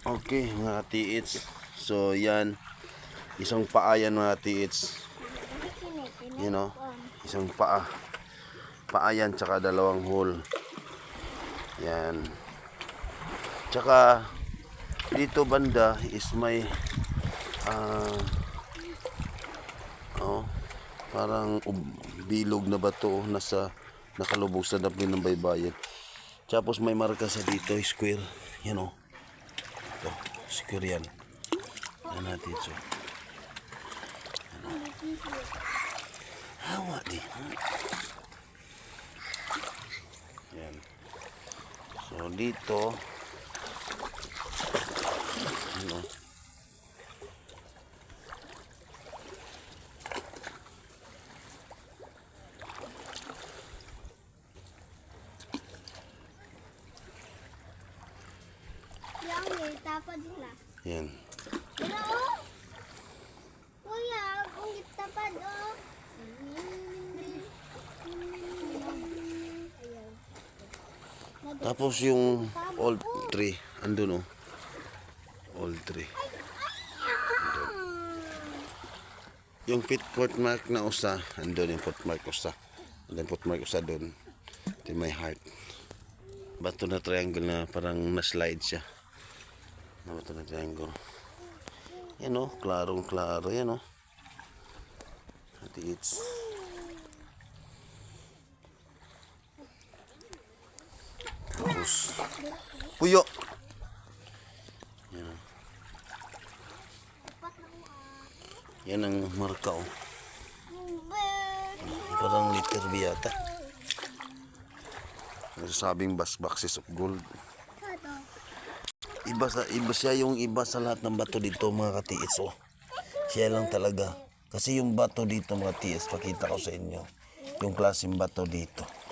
Okay, mga tiits. So, yan. Isang paa yan, mga tiits. You know, isang paa. Paa yan, tsaka dalawang hole. Yan. Tsaka, dito banda is may parang bilog na bato nakalubog sa dapin ng baybayin. Tapos may marka sa dito, square. You know. Ito, square yan. Yan natin, so. Hawa di. Yan. So, dito, ano, yan. Tapos yung old tree, andun oh. Old tree. Andun. Yung footmark na usa, andun yung footmark usa. Andun footmark usa dun. Ito may heart. Bato na triangle na parang na-slide siya. Bato na triangle. Yan oh, klarong-klaro yan oh. Ati it's tapos puyo. Yan. Yan ang marka oh. Parang liter biyata. Nasasabing boxes of gold. Iba siya yung iba sa lahat ng bato dito, mga katiis oh. Siya lang talaga. Kasi yung bato dito, mga katiis, pakita ko sa inyo. Yung klaseng bato dito.